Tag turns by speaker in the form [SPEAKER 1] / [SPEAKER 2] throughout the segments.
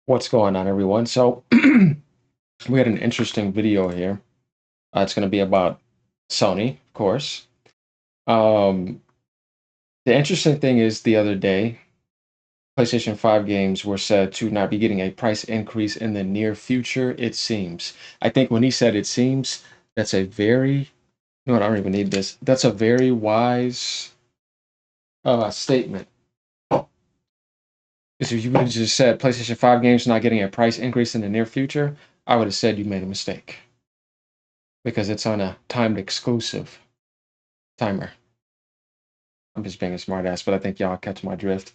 [SPEAKER 1] What's going on, everyone? So, we had an interesting video here. It's going to be about Sony, of course. Um, the interesting thing is the other day, PlayStation 5 games were said to not be getting a price increase in the near future, it seems. I think when he said it seems, that's a very, you know what, I don't even need this. That's a very wise statement. Because if you would have just said PlayStation 5 games not getting a price increase in the near future, I would have said you made a mistake. Because it's on a timed exclusive timer. I'm just being a smartass, but I think y'all catch my drift.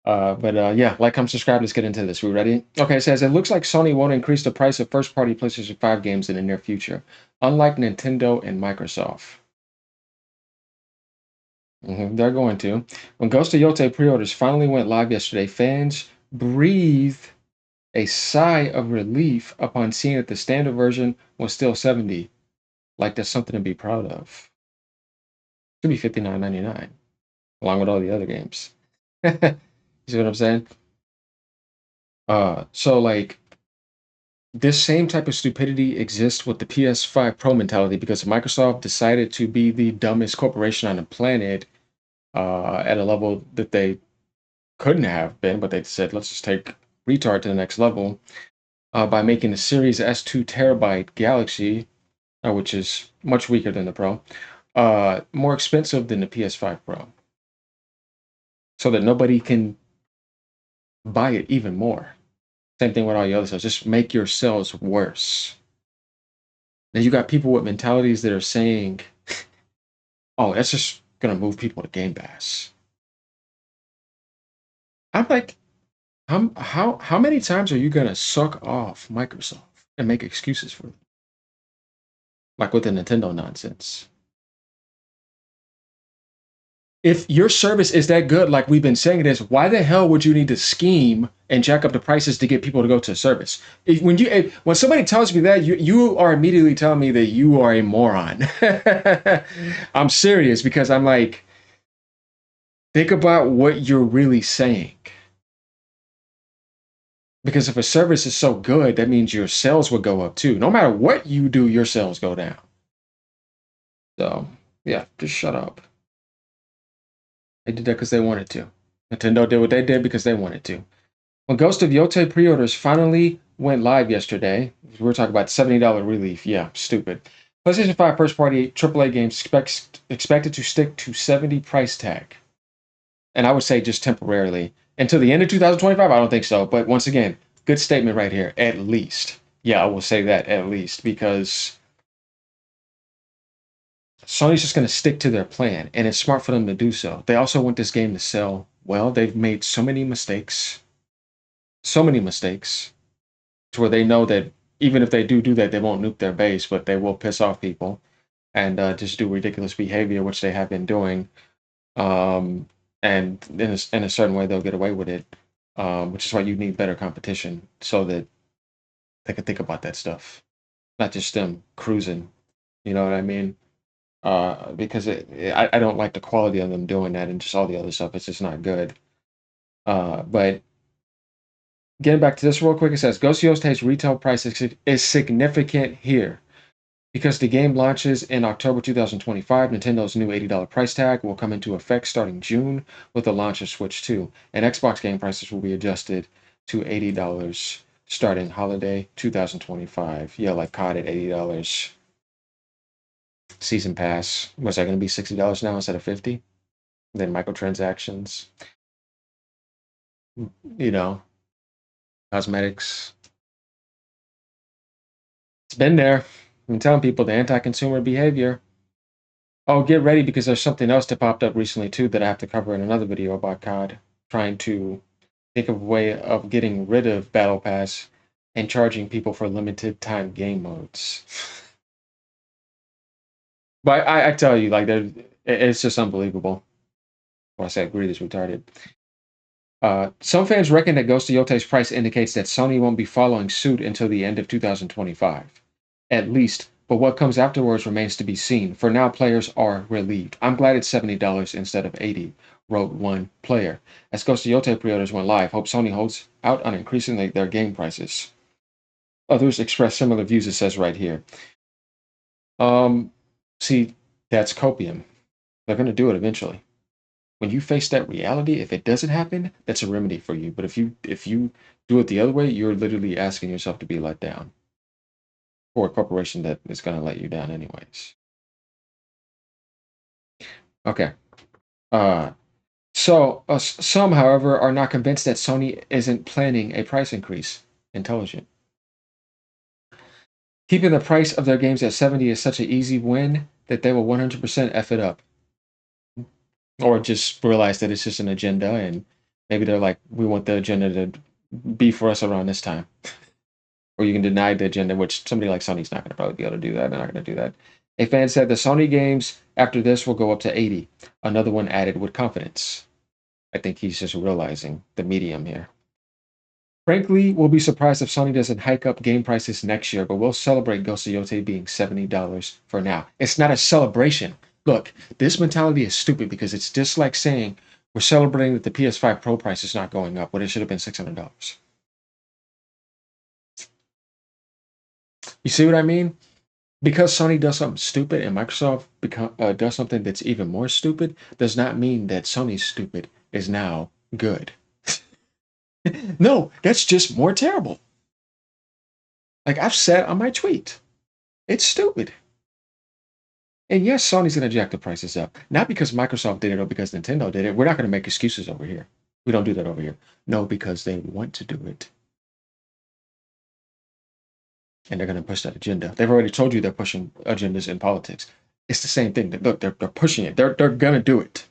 [SPEAKER 1] But yeah, like, comment, subscribe. Let's get into this. We ready? Okay, it says it looks like Sony won't increase the price of first-party PlayStation 5 games in the near future, unlike Nintendo and Microsoft. They're going to. When Ghost of Yotei pre-orders finally went live yesterday, fans breathed a sigh of relief upon seeing that the standard version was still $70. Like, that's something to be proud of. It should be $59.99, along with all the other games. You see what I'm saying? So like this same type of stupidity exists with the PS5 Pro mentality because Microsoft decided to be the dumbest corporation on the planet at a level that they couldn't have been, but they said, let's just take retard to the next level by making the Series S2 terabyte Galaxy, which is much weaker than the Pro, more expensive than the PS5 Pro, so that nobody can buy it even more. Same thing with all the other stuff. Just make your sales worse. Then you got people with mentalities that are saying, "Oh, that's just gonna move people to Game Pass." I'm like, how many times are you gonna suck off Microsoft and make excuses for them? Like with the Nintendo nonsense. If your service is that good, like we've been saying it is, why the hell would you need to scheme and jack up the prices to get people to go to a service? When somebody tells me that, you are immediately telling me that you are a moron. I'm serious because I'm like, think about what you're really saying. Because if a service is so good, that means your sales would go up too. No matter what you do, your sales go down. So yeah, just shut up. They did that because they wanted to. Nintendo did what they did because they wanted to. When Ghost of Yotei pre-orders finally went live yesterday, we were talking about $70 relief. Yeah, stupid. PlayStation 5 first-party AAA games expected to stick to 70 price tag. And I would say just temporarily. Until the end of 2025, I don't think so. But once again, good statement right here. At least. Yeah, I will say that at least. Because Sony's just going to stick to their plan. And it's smart for them to do so. They also want this game to sell well. They've made so many mistakes. So many mistakes. To where they know that even if they do that, they won't nuke their base, but they will piss off people and just do ridiculous behavior, which they have been doing. And in a certain way, they'll get away with it, which is why you need better competition so that they can think about that stuff, not just them cruising. You know what I mean? Because I don't like the quality of them doing that and just all the other stuff. It's just not good. But getting back to this real quick, it says Ghost of Yostei's retail price is significant here. Because the game launches in October 2025, Nintendo's new $80 price tag will come into effect starting June with the launch of Switch 2, and Xbox game prices will be adjusted to $80 starting holiday 2025. Yeah, like COD at $80. Season Pass, was that going to be $60 now instead of 50? Then microtransactions, you know, cosmetics. It's been there. I'm telling people the anti-consumer behavior. Oh, get ready because there's something else that popped up recently too that I have to cover in another video about COD. Trying to think of a way of getting rid of Battle Pass and charging people for limited time game modes. But I tell you, like, it's just unbelievable. Well, I said greed is retarded. Some fans reckon that Ghost of Yotei's price indicates that Sony won't be following suit until the end of 2025. At least, but what comes afterwards remains to be seen. For now, players are relieved. I'm glad it's $70 instead of 80. wrote one player. As Ghost of Yote pre-orders went live, hope Sony holds out on increasing their game prices. Others express similar views, it says right here. Um, See, that's copium. They're going to do it eventually. When you face that reality, if it doesn't happen, that's a remedy for you. But if you do it the other way, you're literally asking yourself to be let down for a corporation that is going to let you down anyways. Okay. Some, however, are not convinced that Sony isn't planning a price increase. Intelligent. Keeping the price of their games at 70 is such an easy win that they will 100% F it up. Or just realize that it's just an agenda and maybe they're like, we want the agenda to be for us around this time. Or you can deny the agenda, which somebody like Sony's not going to probably be able to do that. They're not going to do that. A fan said the Sony games after this will go up to 80. Another one added with confidence. I think he's just realizing the medium here. Frankly, we'll be surprised if Sony doesn't hike up game prices next year, but we'll celebrate Ghost of Yote being $70 for now. It's not a celebration. Look, this mentality is stupid because it's just like saying we're celebrating that the PS5 Pro price is not going up when it should have been $600. You see what I mean? Because Sony does something stupid and Microsoft does something that's even more stupid, does not mean that Sony's stupid is now good. No, that's just more terrible. Like I've said on my tweet, it's stupid. And yes, Sony's going to jack the prices up. Not because Microsoft did it or because Nintendo did it. We're not going to make excuses over here. We don't do that over here. No, because they want to do it. And they're going to push that agenda. They've already told you they're pushing agendas in politics. It's the same thing. Look, they're pushing it. They're going to do it.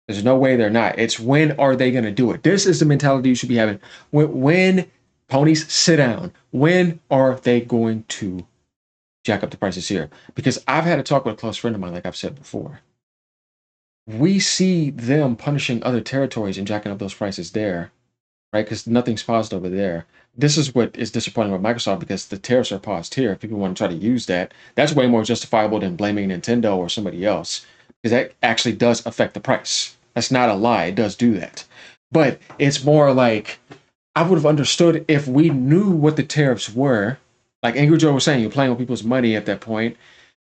[SPEAKER 1] There's no way they're not. It's when are they going to do it? This is the mentality you should be having. When ponies sit down, when are they going to jack up the prices here? Because I've had a talk with a close friend of mine, like I've said before. We see them punishing other territories and jacking up those prices there, right? Because nothing's paused over there. This is what is disappointing with Microsoft because the tariffs are paused here. If people want to try to use that, that's way more justifiable than blaming Nintendo or somebody else because that actually does affect the price. That's not a lie. It does do that. But it's more like I would have understood if we knew what the tariffs were. Like Angry Joe was saying, you're playing with people's money at that point,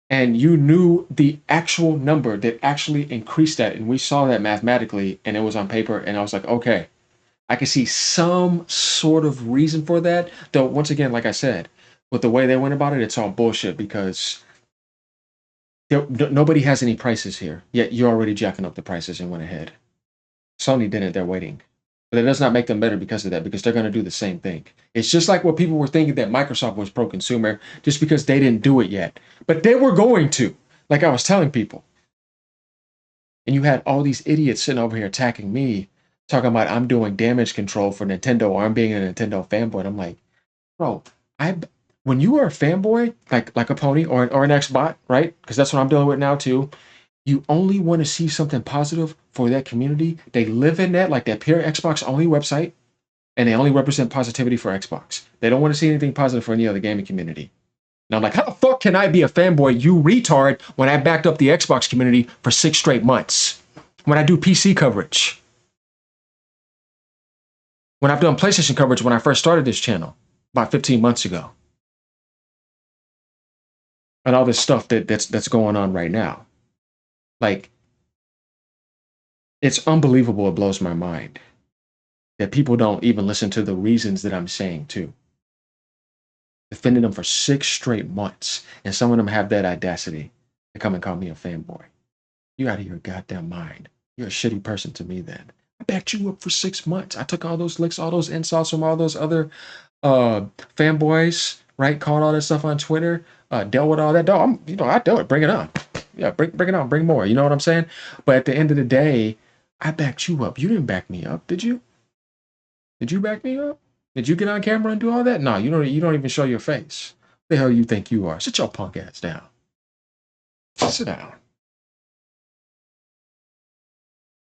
[SPEAKER 1] and you knew the actual number that actually increased that. And we saw that mathematically, and it was on paper. And I was like, okay, I can see some sort of reason for that. Though, once again, like I said, with the way they went about it, it's all bullshit because nobody has any prices here. Yet you're already jacking up the prices and went ahead. Sony didn't. They're waiting. But it does not make them better because of that, because they're going to do the same thing. It's just like what people were thinking that Microsoft was pro-consumer just because they didn't do it yet. But they were going to, like I was telling people. And you had all these idiots sitting over here attacking me, talking about I'm doing damage control for Nintendo or I'm being a Nintendo fanboy. And I'm like, bro, when you are a fanboy, like a pony or an Xbot, right? Because that's what I'm dealing with now too. You only want to see something positive for that community. They live in that, like that pure Xbox only website, and they only represent positivity for Xbox. They don't want to see anything positive for any other gaming community. And I'm like, how the fuck can I be a fanboy, you retard, when I backed up the Xbox community for 6 straight months? When I do PC coverage. When I've done PlayStation coverage when I first started this channel, about 15 months ago. And all this stuff that's going on right now. Like, it's unbelievable. It blows my mind that people don't even listen to the reasons that I'm saying too. Defending them for 6 straight months, and some of them have that audacity to come and call me a fanboy. You out of your goddamn mind. You're a shitty person to me then. I backed you up for 6 months. I took all those licks, all those insults from all those other fanboys, right? Called all that stuff on Twitter, dealt with all that. Dog, I dealt it. Bring it on. Yeah, bring it on. Bring more. You know what I'm saying? But at the end of the day, I backed you up. You didn't back me up, did you? Did you back me up? Did you get on camera and do all that? No, you don't even show your face. What the hell you think you are? Sit your punk ass down. Just sit down.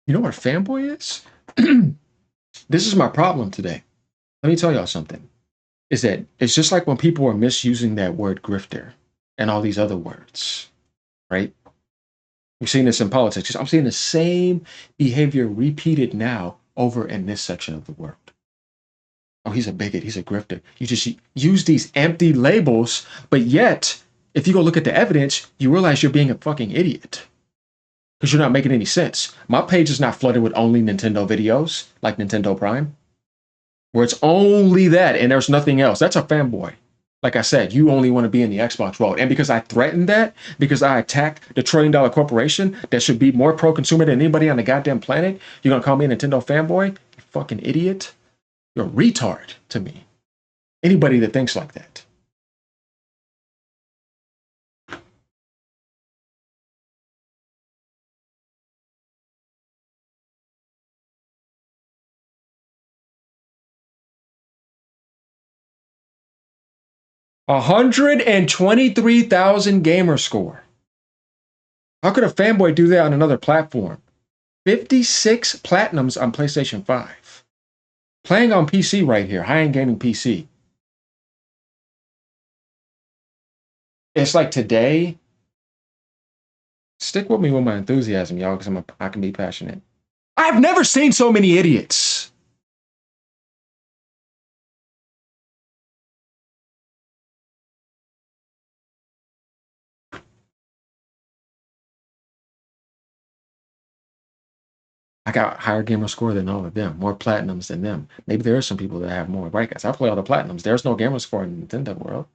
[SPEAKER 1] You know what a fanboy is? This is my problem today. Let me tell y'all something. Is that it's just like when people are misusing that word grifter and all these other words, right? We've seen this in politics. I'm seeing the same behavior repeated now over in this section of the world. Oh, he's a bigot. He's a grifter. You just use these empty labels, but yet, if you go look at the evidence, you realize you're being a fucking idiot because you're not making any sense. My page is not flooded with only Nintendo videos like Nintendo Prime, where it's only that and there's nothing else. That's a fanboy. Like I said, you only want to be in the Xbox world. And because I threatened that, because I attacked the $1 trillion corporation that should be more pro-consumer than anybody on the goddamn planet, you're going to call me a Nintendo fanboy? You fucking idiot. You're a retard to me. Anybody that thinks like that. A 123,000 gamer score. How could a fanboy do that on another platform? 56 platinums on PlayStation 5. Playing on PC right here, high-end gaming PC. It's like today. Stick with me with my enthusiasm, y'all, because I can be passionate. I've never seen so many idiots. I got higher gamer score than all of them, more platinums than them. Maybe there are some people that have more, right? Guys, I play all the platinums. There's no gamer score in the Nintendo world.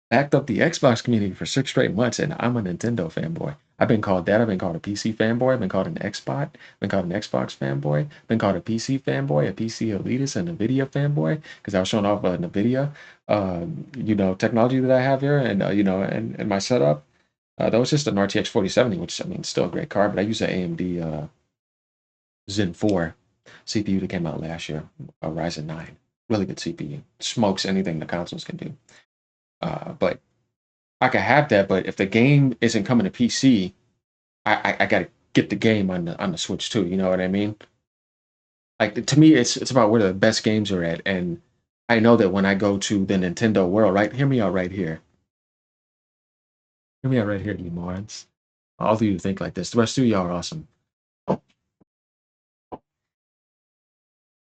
[SPEAKER 1] Backed up the Xbox community for 6 straight months, and I'm a Nintendo fanboy. I've been called that. I've been called a PC fanboy. I've been called an Xbox. I've been called an Xbox fanboy. I've been called a PC fanboy, a PC elitist, and a NVIDIA fanboy because I was showing off NVIDIA, technology that I have here, and and my setup. That was just an RTX 4070, which I mean, still a great card, but I use an AMD Zen 4 CPU that came out last year, a Ryzen 9. Really good CPU. Smokes anything the consoles can do. But I can have that, but if the game isn't coming to PC, I gotta get the game on the Switch too. You know what I mean? Like to me, it's about where the best games are at, and I know that when I go to the Nintendo world, right? Hear me out right here. Hear me out right here, you morons. All of you think like this. The rest of y'all are awesome.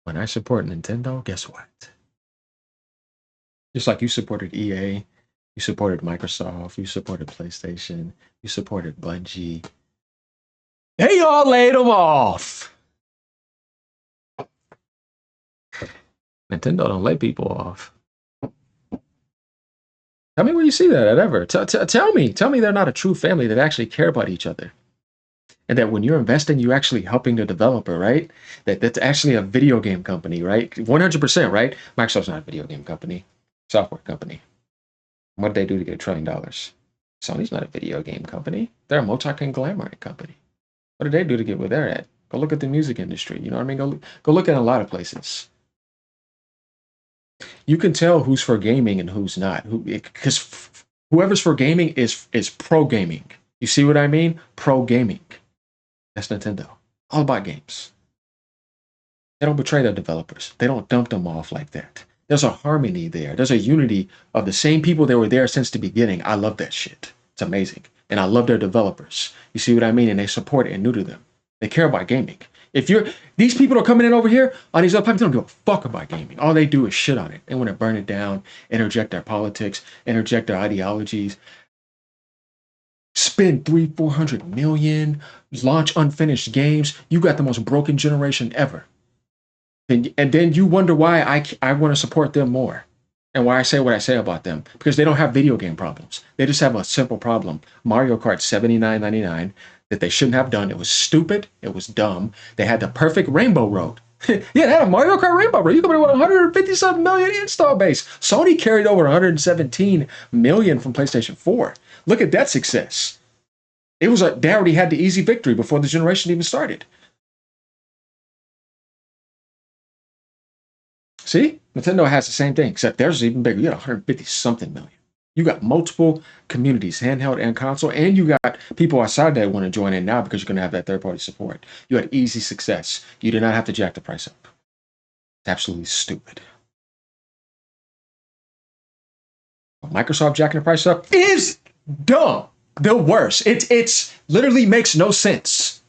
[SPEAKER 1] When I support Nintendo, guess what? Just like you supported EA, you supported Microsoft, you supported PlayStation, you supported Bungie. They all laid them off. Nintendo don't lay people off. Tell me where you see that ever. Tell me they're not a true family that actually care about each other. And that when you're investing, you're actually helping the developer, right? That's actually a video game company, right? 100%, right? Microsoft's not a video game company, software company. What did they do to get $1 trillion? Sony's not a video game company. They're a multi-conglomerate company. What did they do to get where they're at? Go look at the music industry. You know what I mean? Go look at a lot of places. You can tell who's for gaming and who's not. Because whoever's for gaming is pro gaming. You see what I mean? Pro gaming. That's Nintendo. All about games. They don't betray their developers. They don't dump them off like that. There's a harmony there. There's a unity of the same people that were there since the beginning. I love that shit. It's amazing. And I love their developers. You see what I mean? And they support it and new to them. They care about gaming. If these people are coming in over here on these other platforms, they don't give a fuck about gaming. All they do is shit on it. They want to burn it down, interject their politics, interject their ideologies, spend 400 million, launch unfinished games. You got the most broken generation ever. And then you wonder why I want to support them more. And why I say what I say about them. Because they don't have video game problems. They just have a simple problem. Mario Kart 79.99 that they shouldn't have done. It was stupid. It was dumb. They had the perfect Rainbow Road. Yeah, they had a Mario Kart Rainbow Road. You come in with 157 million install base. Sony carried over 117 million from PlayStation 4. Look at that success. They already had the easy victory before the generation even started. See, Nintendo has the same thing, except theirs is even bigger. You got 150 something million. You got multiple communities, handheld and console, and you got people outside that want to join in now because you're going to have that third-party support. You had easy success. You did not have to jack the price up. It's absolutely stupid. Microsoft jacking the price up is dumb. The worst. It's literally makes no sense.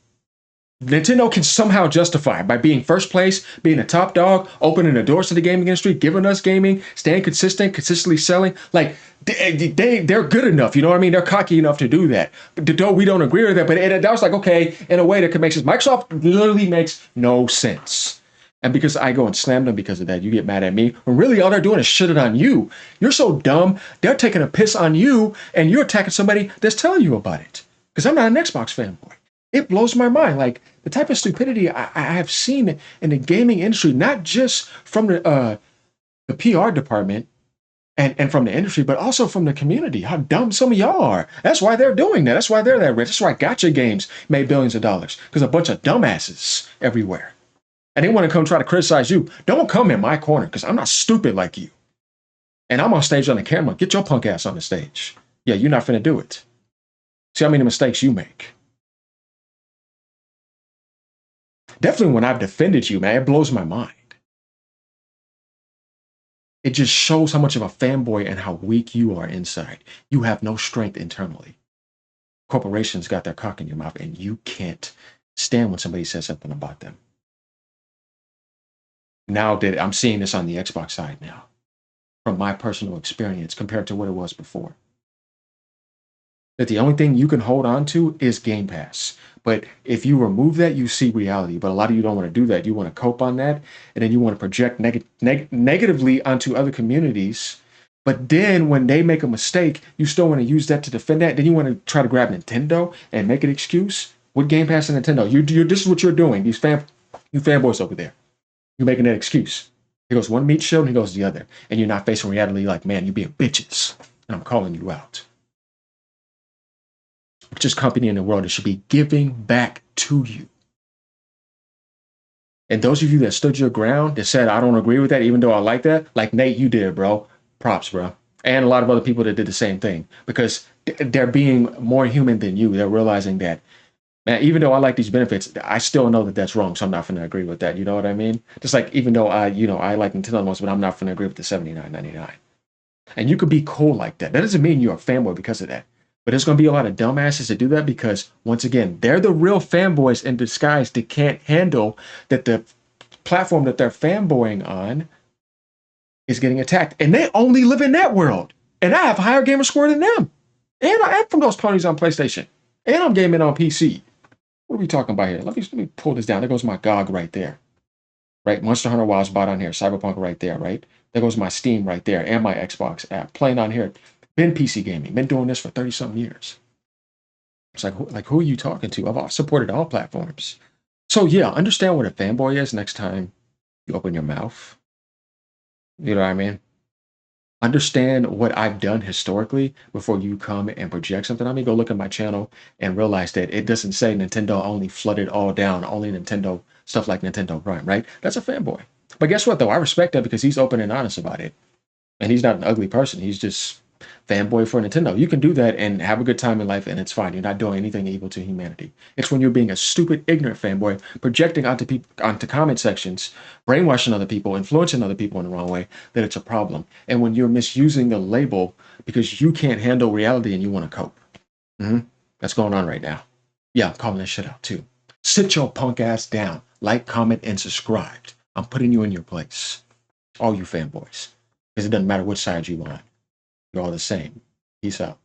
[SPEAKER 1] Nintendo can somehow justify by being first place, being a top dog, opening the doors to the gaming industry, giving us gaming, staying consistent, consistently selling. Like they're good enough. You know what I mean? They're cocky enough to do that. But though we don't agree with that, but that was like, okay, in a way that could make sense. Microsoft literally makes no sense. And because I go and slam them because of that, you get mad at me. When really all they're doing is shitting on you. You're so dumb. They're taking a piss on you, and you're attacking somebody that's telling you about it. Because I'm not an Xbox fanboy. It blows my mind. Like the type of stupidity I have seen in the gaming industry, not just from the PR department and from the industry, but also from the community. How dumb some of y'all are. That's why they're doing that. That's why they're that rich. That's why Gotcha Games made billions of dollars. Because a bunch of dumbasses everywhere. And they want to come try to criticize you. Don't come in my corner because I'm not stupid like you. And I'm on stage on the camera. Get your punk ass on the stage. Yeah, you're not finna do it. See how many mistakes you make. Definitely when I've defended you, man, it blows my mind. It just shows how much of a fanboy and how weak you are inside. You have no strength internally. Corporations got their cock in your mouth, and you can't stand when somebody says something about them. Now that I'm seeing this on the Xbox side now, from my personal experience compared to what it was before. That the only thing you can hold on to is Game Pass. But if you remove that, you see reality. But a lot of you don't want to do that. You want to cope on that, and then you want to project negatively onto other communities. But then when they make a mistake, you still want to use that to defend that. Then you want to try to grab Nintendo and make an excuse with Game Pass and Nintendo. This is what you're doing. You fanboys over there. You're making that excuse. He goes one meat shield, and he goes the other. And you're not facing reality like, man, you're being bitches. And I'm calling you out. Richest company in the world that should be giving back to you. And those of you that stood your ground, that said, I don't agree with that, even though I like that, like Nate, you did, bro. Props, bro. And a lot of other people that did the same thing because they're being more human than you. They're realizing that, man, even though I like these benefits, I still know that that's wrong. So I'm not going to agree with that. You know what I mean? Just like, even though I like Nintendo most, but I'm not going to agree with the $79.99. And you could be cool like that. That doesn't mean you're a fanboy because of that. But there's going to be a lot of dumbasses that do that because, once again, they're the real fanboys in disguise that can't handle that the platform that they're fanboying on is getting attacked. And they only live in that world. And I have a higher gamer score than them. And I am from those ponies on PlayStation. And I'm gaming on PC. What are we talking about here? Let me pull this down. There goes my GOG right there. Right? Monster Hunter Wilds bought on here. Cyberpunk right there, right? There goes my Steam right there and my Xbox app. Playing on here. Been PC gaming. Been doing this for 30-something years. It's like, who are you talking to? I've supported all platforms. So, yeah, understand what a fanboy is next time you open your mouth. You know what I mean? Understand what I've done historically before you come and project something on me. Go look at my channel and realize that it doesn't say Nintendo only flooded all down, only Nintendo, stuff like Nintendo Prime, right? That's a fanboy. But guess what, though? I respect that because he's open and honest about it. And he's not an ugly person. He's just fanboy for Nintendo. You can do that and have a good time in life, and it's fine. You're not doing anything evil to humanity. It's when you're being a stupid, ignorant fanboy, projecting onto people, onto comment sections, brainwashing other people, influencing other people in the wrong way, that it's a problem. And when you're misusing the label because you can't handle reality and you want to cope. That's going on right now. Yeah, I'm calling this shit out too. Sit your punk ass down. Like, comment, and subscribe. I'm putting you in your place. All you fanboys. Because it doesn't matter which side you on. You're all the same. Peace out.